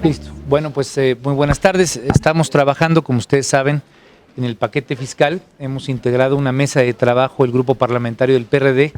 Listo. Bueno, pues muy buenas tardes. Estamos trabajando, como ustedes saben, en el paquete fiscal. Hemos integrado una mesa de trabajo, el grupo parlamentario del PRD,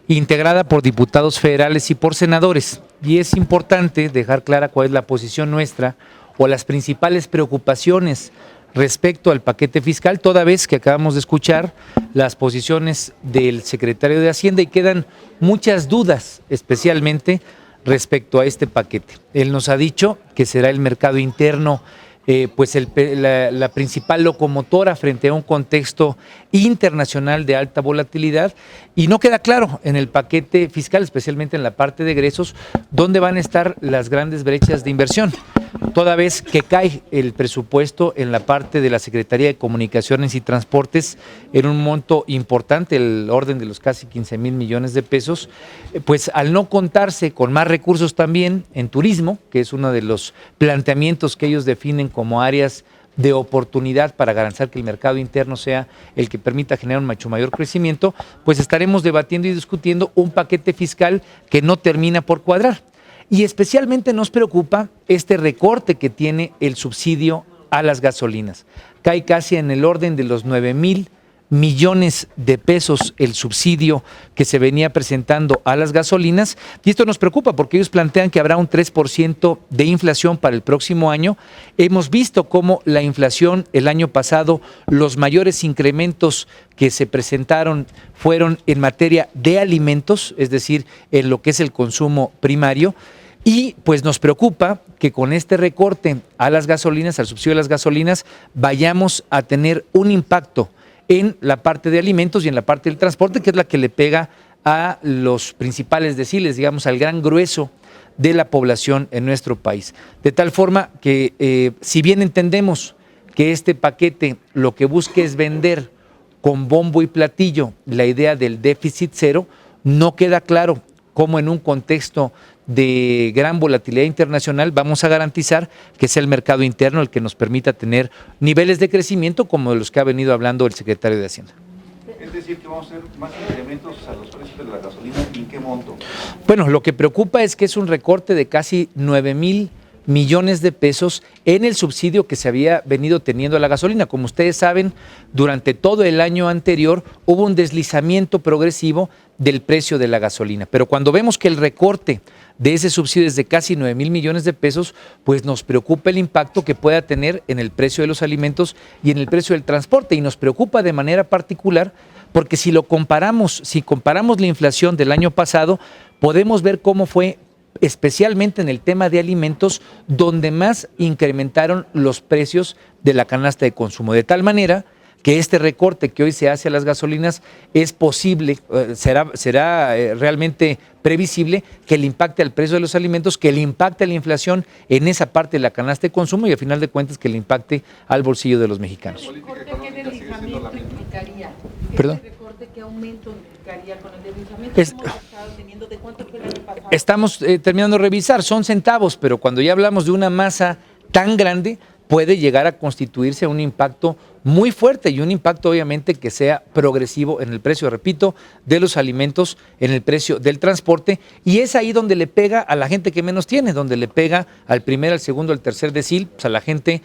integrada por diputados federales y por senadores. Y es importante dejar clara cuál es la posición nuestra o las principales preocupaciones respecto al paquete fiscal, toda vez que acabamos de escuchar las posiciones del secretario de Hacienda y quedan muchas dudas, especialmente respecto a este paquete. Él nos ha dicho que será el mercado interno la principal locomotora frente a un contexto internacional de alta volatilidad, y no queda claro en el paquete fiscal, especialmente en la parte de egresos, dónde van a estar las grandes brechas de inversión, toda vez que cae el presupuesto en la parte de la Secretaría de Comunicaciones y Transportes en un monto importante, el orden de los casi 15,000 millones de pesos, pues al no contarse con más recursos también en turismo, que es uno de los planteamientos que ellos definen como áreas de oportunidad para garantizar que el mercado interno sea el que permita generar un mucho mayor crecimiento, pues estaremos debatiendo y discutiendo un paquete fiscal que no termina por cuadrar. Y especialmente nos preocupa este recorte que tiene el subsidio a las gasolinas. Cae casi en el orden de los 9,000 millones de pesos el subsidio que se venía presentando a las gasolinas, y esto nos preocupa porque ellos plantean que habrá un 3% de inflación para el próximo año. Hemos visto cómo la inflación el año pasado, los mayores incrementos que se presentaron fueron en materia de alimentos, es decir, en lo que es el consumo primario. Y pues nos preocupa que con este recorte a las gasolinas, al subsidio de las gasolinas, vayamos a tener un impacto en la parte de alimentos y en la parte del transporte, que es la que le pega a los principales deciles, digamos, al gran grueso de la población en nuestro país. De tal forma que si bien entendemos que este paquete lo que busca es vender con bombo y platillo la idea del déficit cero, no queda claro cómo en un contexto de gran volatilidad internacional vamos a garantizar que sea el mercado interno el que nos permita tener niveles de crecimiento como de los que ha venido hablando el secretario de Hacienda. Es decir, que vamos a hacer más incrementos a los precios de la gasolina, ¿en qué monto? Bueno, lo que preocupa es que es un recorte de casi 9,000 millones de pesos en el subsidio que se había venido teniendo a la gasolina. Como ustedes saben, durante todo el año anterior hubo un deslizamiento progresivo del precio de la gasolina, pero cuando vemos que el recorte de ese subsidio es de casi 9,000 millones de pesos, pues nos preocupa el impacto que pueda tener en el precio de los alimentos y en el precio del transporte, y nos preocupa de manera particular porque si comparamos la inflación del año pasado, podemos ver cómo fue especialmente en el tema de alimentos, donde más incrementaron los precios de la canasta de consumo, de tal manera que este recorte que hoy se hace a las gasolinas es posible, será realmente previsible que le impacte al precio de los alimentos, que le impacte a la inflación en esa parte de la canasta de consumo y al final de cuentas que le impacte al bolsillo de los mexicanos. ¿Qué deslizamiento implicaría? ¿Perdón? ¿Qué aumento implicaría con el deslizamiento que hemos estado teniendo? ¿De cuánto fue el año pasado? Estamos terminando de revisar, son centavos, pero cuando ya hablamos de una masa tan grande, puede llegar a constituirse un impacto muy fuerte y un impacto obviamente que sea progresivo en el precio, repito, de los alimentos, en el precio del transporte, y es ahí donde le pega a la gente que menos tiene, donde le pega al primer, al segundo, al tercer decil, pues a la gente,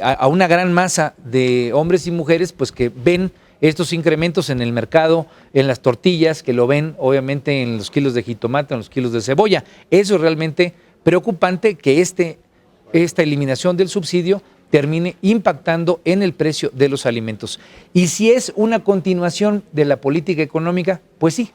a una gran masa de hombres y mujeres pues que ven estos incrementos en el mercado, en las tortillas, que lo ven obviamente en los kilos de jitomate, en los kilos de cebolla. Eso es realmente preocupante, que esta eliminación del subsidio termine impactando en el precio de los alimentos. Y si es una continuación de la política económica, pues sí,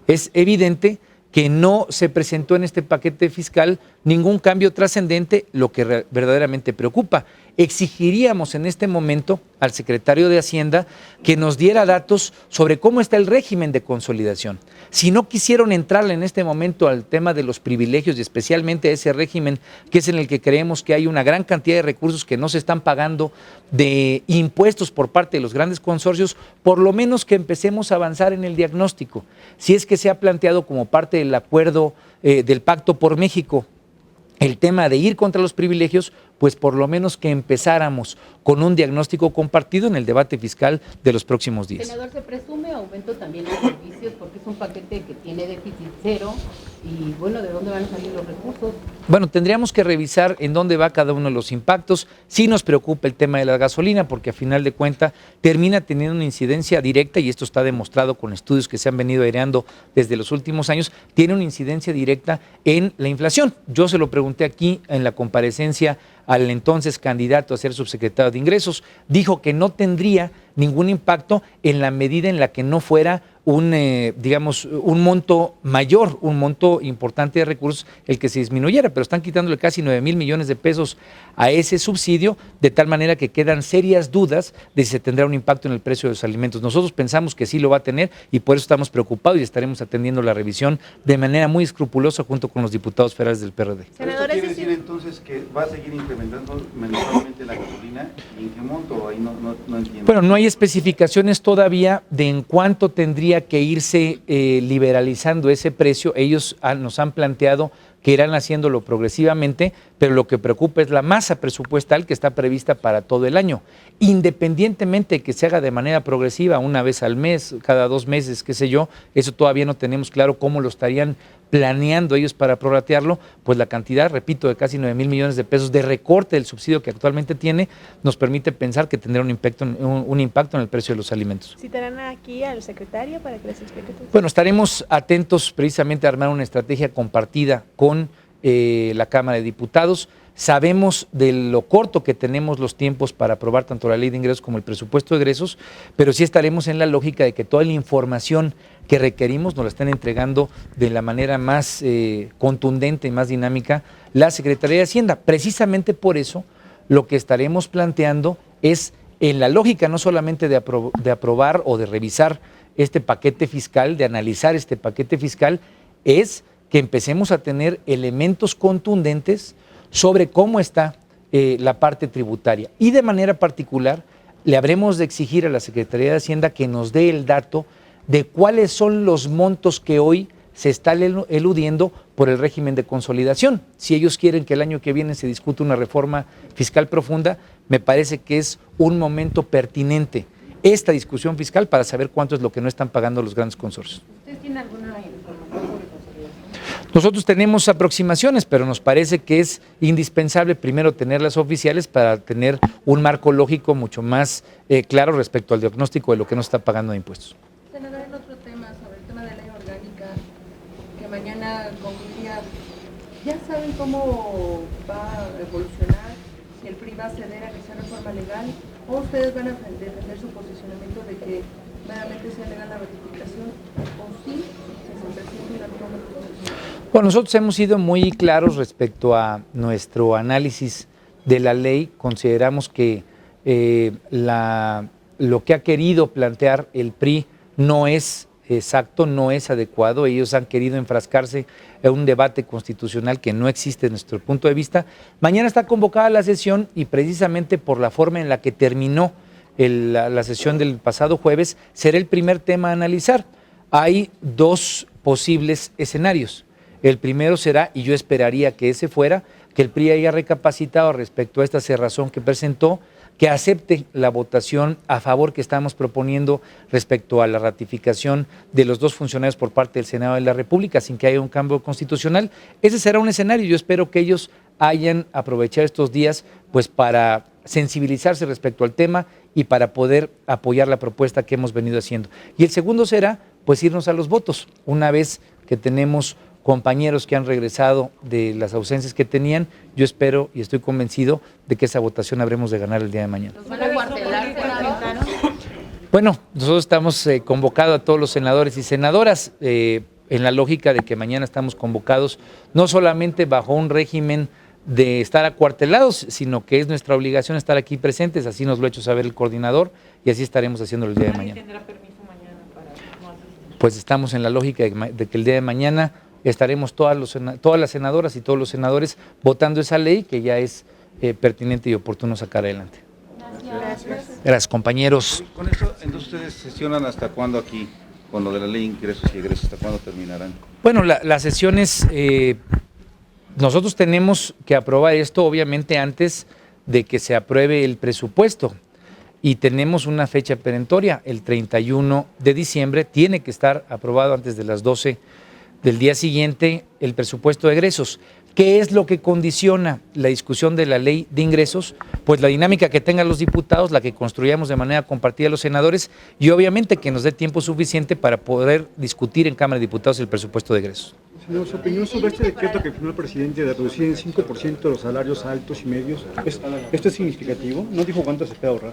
es evidente que no se presentó en este paquete fiscal ningún cambio trascendente, lo que verdaderamente preocupa. Exigiríamos en este momento al secretario de Hacienda que nos diera datos sobre cómo está el régimen de consolidación. Si no quisieron entrarle en este momento al tema de los privilegios y especialmente a ese régimen que es en el que creemos que hay una gran cantidad de recursos que no se están pagando de impuestos por parte de los grandes consorcios, por lo menos que empecemos a avanzar en el diagnóstico. Si es que se ha planteado como parte del acuerdo del Pacto por México el tema de ir contra los privilegios, pues por lo menos que empezáramos con un diagnóstico compartido en el debate fiscal de los próximos días. Senador, ¿se presume aumento también de servicios porque es un paquete que tiene déficit cero y bueno, ¿de dónde van a salir los recursos? Bueno, tendríamos que revisar en dónde va cada uno de los impactos. Sí nos preocupa el tema de la gasolina porque a final de cuentas termina teniendo una incidencia directa, y esto está demostrado con estudios que se han venido aireando desde los últimos años, tiene una incidencia directa en la inflación. Yo se lo pregunté aquí en la comparecencia al entonces candidato a ser subsecretario de Ingresos, dijo que no tendría ningún impacto en la medida en la que no fuera un monto mayor, un monto importante de recursos el que se disminuyera, pero están quitándole casi 9,000 millones de pesos a ese subsidio, de tal manera que quedan serias dudas de si se tendrá un impacto en el precio de los alimentos. Nosotros pensamos que sí lo va a tener y por eso estamos preocupados y estaremos atendiendo la revisión de manera muy escrupulosa junto con los diputados federales del PRD. ¿Esto quiere decir entonces que va a seguir incrementando mensualmente la gasolina? ¿Y en qué monto? Ahí no entiendo. Bueno, no hay especificaciones todavía de en cuánto tendría que irse liberalizando ese precio. Ellos nos han planteado que irán haciéndolo progresivamente, pero lo que preocupa es la masa presupuestal que está prevista para todo el año. Independientemente de que se haga de manera progresiva, una vez al mes, cada 2 meses, qué sé yo, eso todavía no tenemos claro cómo lo estarían planeando ellos para prorratearlo, pues la cantidad, repito, de casi 9,000 millones de pesos de recorte del subsidio que actualmente tiene, nos permite pensar que tendrá un impacto en el precio de los alimentos. ¿Citarán aquí al secretario para que les explique todo? Bueno, estaremos atentos precisamente a armar una estrategia compartida con la Cámara de Diputados. Sabemos de lo corto que tenemos los tiempos para aprobar tanto la ley de ingresos como el presupuesto de egresos, pero sí estaremos en la lógica de que toda la información que requerimos nos la estén entregando de la manera más contundente y más dinámica la Secretaría de Hacienda. Precisamente por eso lo que estaremos planteando es, en la lógica no solamente de aprobar o de revisar este paquete fiscal, de analizar este paquete fiscal, es que empecemos a tener elementos contundentes sobre cómo está la parte tributaria. Y de manera particular, le habremos de exigir a la Secretaría de Hacienda que nos dé el dato de cuáles son los montos que hoy se están eludiendo por el régimen de consolidación. Si ellos quieren que el año que viene se discute una reforma fiscal profunda, me parece que es un momento pertinente esta discusión fiscal para saber cuánto es lo que no están pagando los grandes consorcios. ¿Usted tiene alguna información sobre consolidación? Nosotros tenemos aproximaciones, pero nos parece que es indispensable primero tenerlas oficiales para tener un marco lógico mucho más claro respecto al diagnóstico de lo que nos está pagando de impuestos. Senador, en otro tema, sobre el tema de ley orgánica, que mañana concluía, ¿ya saben cómo va a evolucionar? Si el PRI va a ceder a que sea reforma legal, o ustedes van a defender su posicionamiento de que meramente sea legal la ratificación, o sí, si se presenta una reforma constitucional. Bueno, nosotros hemos sido muy claros respecto a nuestro análisis de la ley. Consideramos que lo que ha querido plantear el PRI no es exacto, no es adecuado. Ellos han querido enfrascarse en un debate constitucional que no existe desde nuestro punto de vista. Mañana está convocada la sesión y precisamente por la forma en la que terminó la sesión del pasado jueves, será el primer tema a analizar. Hay 2 posibles escenarios. El primero será, y yo esperaría que ese fuera, que el PRI haya recapacitado respecto a esta cerrazón que presentó, que acepte la votación a favor que estamos proponiendo respecto a la ratificación de los 2 funcionarios por parte del Senado de la República sin que haya un cambio constitucional. Ese será un escenario. Yo espero que ellos hayan aprovechado estos días pues para sensibilizarse respecto al tema y para poder apoyar la propuesta que hemos venido haciendo. Y el segundo será pues irnos a los votos. Una vez que tenemos compañeros que han regresado de las ausencias que tenían, yo espero y estoy convencido de que esa votación habremos de ganar el día de mañana. ¿Los van a cuartelar, senador? Bueno, nosotros estamos convocados a todos los senadores y senadoras en la lógica de que mañana estamos convocados no solamente bajo un régimen de estar acuartelados, sino que es nuestra obligación estar aquí presentes, así nos lo ha hecho saber el coordinador y así estaremos haciendo el día de mañana. ¿Tendrá permiso mañana para no asistir? Pues estamos en la lógica de que el día de mañana estaremos todas las senadoras y todos los senadores votando esa ley que ya es pertinente y oportuno sacar adelante. Gracias, compañeros. Con eso, entonces ustedes sesionan hasta cuándo aquí, con lo de la ley de ingresos y egresos, ¿hasta cuándo terminarán? Bueno, las sesiones nosotros tenemos que aprobar esto obviamente antes de que se apruebe el presupuesto y tenemos una fecha perentoria, el 31 de diciembre, tiene que estar aprobado antes de las 12 del día siguiente el presupuesto de egresos. ¿Qué es lo que condiciona la discusión de la ley de ingresos? Pues la dinámica que tengan los diputados, la que construyamos de manera compartida los senadores y obviamente que nos dé tiempo suficiente para poder discutir en Cámara de Diputados el presupuesto de egresos. Señor, su opinión sobre este decreto que firmó el presidente de reducir en 5% los salarios altos y medios, ¿esto es significativo? ¿No dijo cuánto se puede ahorrar?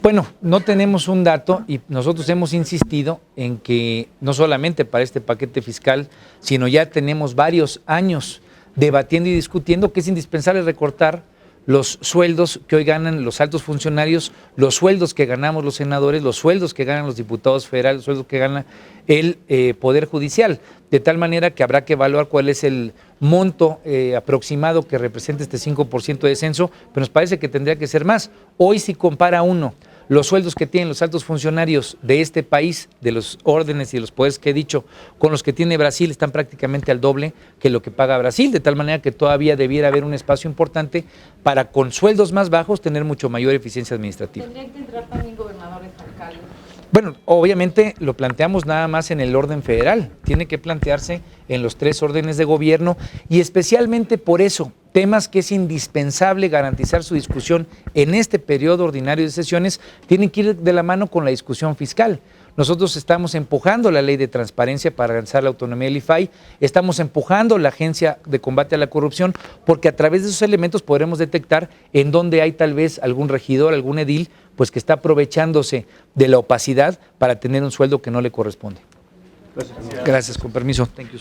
Bueno, no tenemos un dato y nosotros hemos insistido en que no solamente para este paquete fiscal, sino ya tenemos varios años debatiendo y discutiendo que es indispensable recortar los sueldos que hoy ganan los altos funcionarios, los sueldos que ganamos los senadores, los sueldos que ganan los diputados federales, los sueldos que gana el Poder Judicial, de tal manera que habrá que evaluar cuál es el monto aproximado que representa este 5% de descenso, pero nos parece que tendría que ser más. Hoy si compara uno los sueldos que tienen los altos funcionarios de este país, de los órdenes y de los poderes que he dicho, con los que tiene Brasil, están prácticamente al doble que lo que paga Brasil, de tal manera que todavía debiera haber un espacio importante para con sueldos más bajos tener mucho mayor eficiencia administrativa. ¿Tendrían que entrar también gobernadores, alcaldes? Bueno, obviamente lo planteamos nada más en el orden federal, tiene que plantearse en los 3 órdenes de gobierno y especialmente por eso, temas que es indispensable garantizar su discusión en este periodo ordinario de sesiones, tienen que ir de la mano con la discusión fiscal. Nosotros estamos empujando la ley de transparencia para alcanzar la autonomía del IFAI, estamos empujando la Agencia de Combate a la Corrupción, porque a través de esos elementos podremos detectar en dónde hay tal vez algún regidor, algún edil, pues que está aprovechándose de la opacidad para tener un sueldo que no le corresponde. Gracias, con permiso. Thank you.